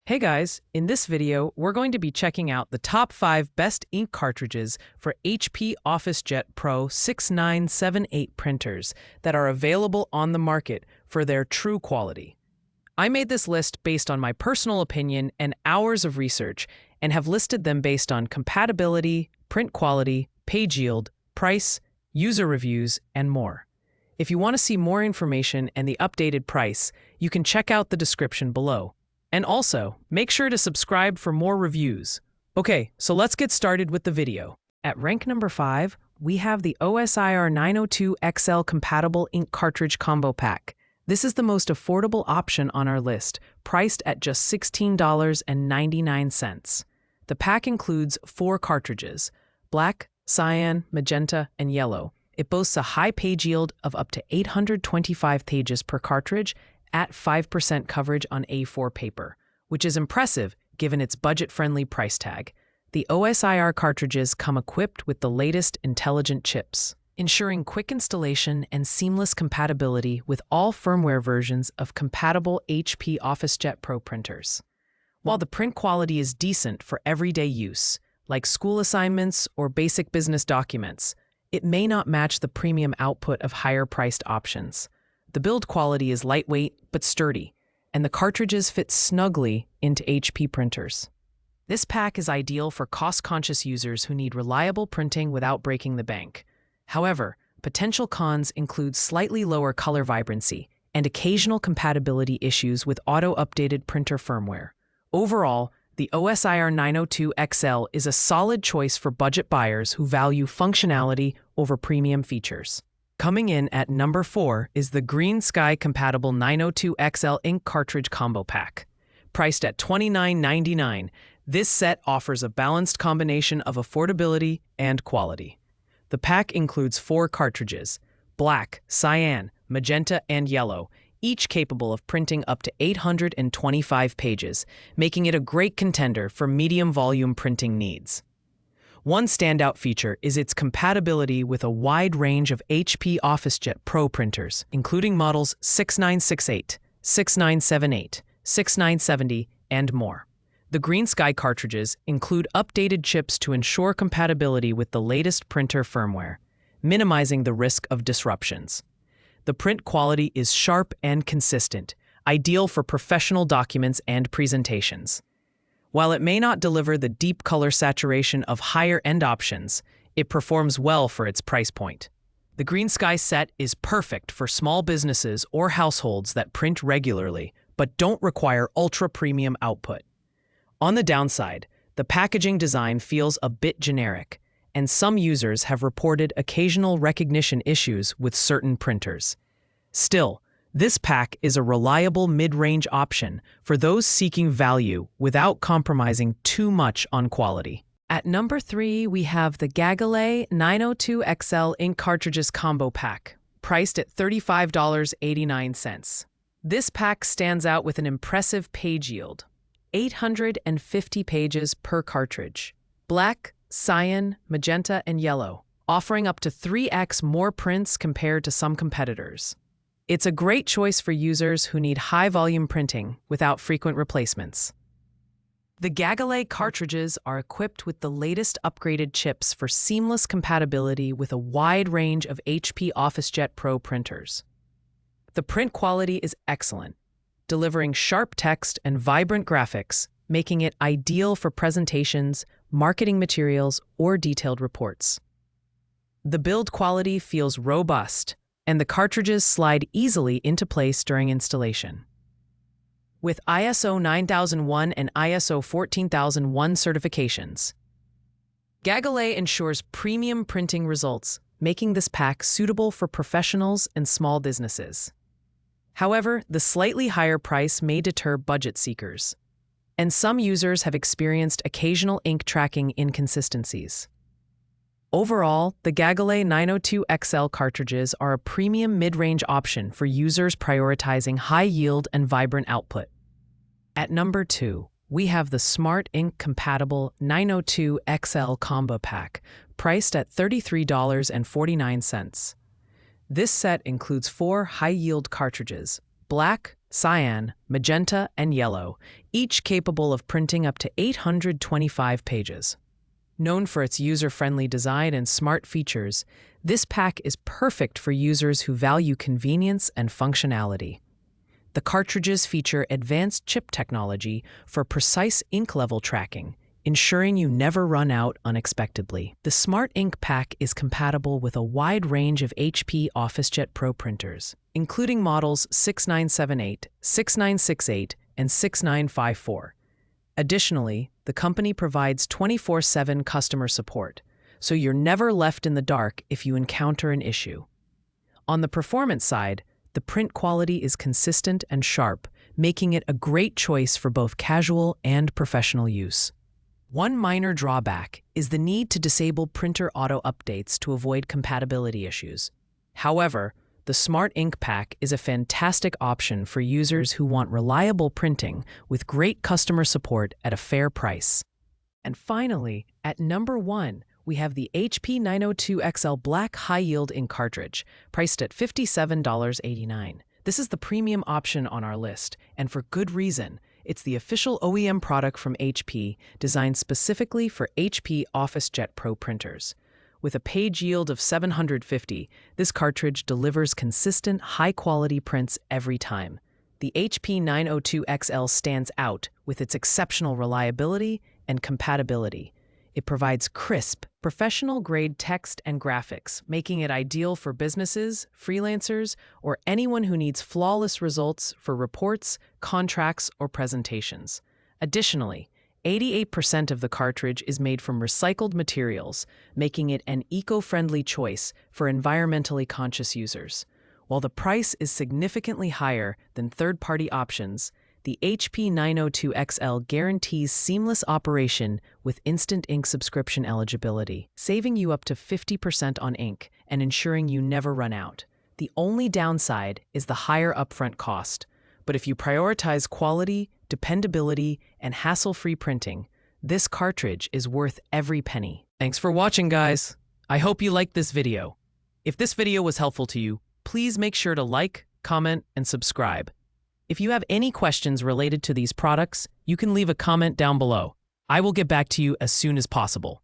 Hey guys, in this video, we're going to be checking out the top 5 best ink cartridges for HP OfficeJet Pro 6978 printers that are available on the market for their true quality. I made this list based on my personal opinion and hours of research and have listed them based on compatibility, print quality, page yield, price, user reviews, and more. If you want to see more information and the updated price, you can check out the description below. And also, make sure to subscribe for more reviews. Okay, so let's get started with the video. At rank number 5, we have the OSIR 902 XL compatible ink cartridge combo pack. This is the most affordable option on our list, priced at just $16.99. The pack includes 4 cartridges: black, cyan, magenta, and yellow. It boasts a high page yield of up to 825 pages per cartridge at 5% coverage on A4 paper, which is impressive given its budget-friendly price tag. The OSIR cartridges come equipped with the latest intelligent chips, ensuring quick installation and seamless compatibility with all firmware versions of compatible HP OfficeJet Pro printers. While the print quality is decent for everyday use, like school assignments or basic business documents, it may not match the premium output of higher-priced options. The build quality is lightweight but sturdy, and the cartridges fit snugly into HP printers. This pack is ideal for cost-conscious users who need reliable printing without breaking the bank. However, potential cons include slightly lower color vibrancy and occasional compatibility issues with auto-updated printer firmware. Overall, the OSIR 902 XL is a solid choice for budget buyers who value functionality over premium features. Coming in at number 4 is the Green Sky compatible 902 XL ink cartridge combo pack. Priced at $29.99, this set offers a balanced combination of affordability and quality. The pack includes 4 cartridges: black, cyan, magenta, and yellow, each capable of printing up to 825 pages, making it a great contender for medium volume printing needs. One standout feature is its compatibility with a wide range of HP OfficeJet Pro printers, including models 6968, 6978, 6970, and more. The Green Sky cartridges include updated chips to ensure compatibility with the latest printer firmware, minimizing the risk of disruptions. The print quality is sharp and consistent, ideal for professional documents and presentations. While it may not deliver the deep color saturation of higher-end options, it performs well for its price point. The Green Sky set is perfect for small businesses or households that print regularly but don't require ultra-premium output. On the downside, the packaging design feels a bit generic, and some users have reported occasional recognition issues with certain printers. Still, this pack is a reliable mid-range option for those seeking value without compromising too much on quality. At number 3, we have the Gaglay 902 XL ink cartridges combo pack, priced at $35.89. This pack stands out with an impressive page yield: 850 pages per cartridge. Black, cyan, magenta, and yellow, offering up to 3x more prints compared to some competitors. It's a great choice for users who need high-volume printing without frequent replacements. The Gaglay cartridges are equipped with the latest upgraded chips for seamless compatibility with a wide range of HP OfficeJet Pro printers. The print quality is excellent, delivering sharp text and vibrant graphics, making it ideal for presentations, marketing materials, or detailed reports. The build quality feels robust, and the cartridges slide easily into place during installation. With ISO 9001 and ISO 14001 certifications, Gaglay ensures premium printing results, making this pack suitable for professionals and small businesses. However, the slightly higher price may deter budget seekers, and some users have experienced occasional ink tracking inconsistencies. Overall, the Gaglay 902 XL cartridges are a premium mid-range option for users prioritizing high yield and vibrant output. At number 2, we have the Smart Ink compatible 902 XL combo pack, priced at $33.49. This set includes 4 high-yield cartridges: black, cyan, magenta, and yellow, each capable of printing up to 825 pages. Known for its user-friendly design and smart features, this pack is perfect for users who value convenience and functionality. The cartridges feature advanced chip technology for precise ink level tracking, ensuring you never run out unexpectedly. The Smart Ink Pack is compatible with a wide range of HP OfficeJet Pro printers, including models 6978, 6968, and 6954. Additionally, the company provides 24/7 customer support, so you're never left in the dark if you encounter an issue. On the performance side, the print quality is consistent and sharp, making it a great choice for both casual and professional use. One minor drawback is the need to disable printer auto updates to avoid compatibility issues. However, the Smart Ink Pack is a fantastic option for users who want reliable printing with great customer support at a fair price. And finally, at number 1, we have the HP 902XL Black High-Yield Ink Cartridge, priced at $57.89. This is the premium option on our list, and for good reason. It's the official OEM product from HP, designed specifically for HP OfficeJet Pro printers. With a page yield of 750, this cartridge delivers consistent, high-quality prints every time. The HP 902XL stands out with its exceptional reliability and compatibility. It provides crisp, professional-grade text and graphics, making it ideal for businesses, freelancers, or anyone who needs flawless results for reports, contracts, or presentations. Additionally, 88% of the cartridge is made from recycled materials, making it an eco-friendly choice for environmentally conscious users. While the price is significantly higher than third-party options, the HP 902XL guarantees seamless operation with instant ink subscription eligibility, saving you up to 50% on ink and ensuring you never run out. The only downside is the higher upfront cost, but if you prioritize quality, dependability, and hassle-free printing, this cartridge is worth every penny. Thanks for watching, guys. I hope you liked this video. If this video was helpful to you, please make sure to like, comment, and subscribe. If you have any questions related to these products, you can leave a comment down below. I will get back to you as soon as possible.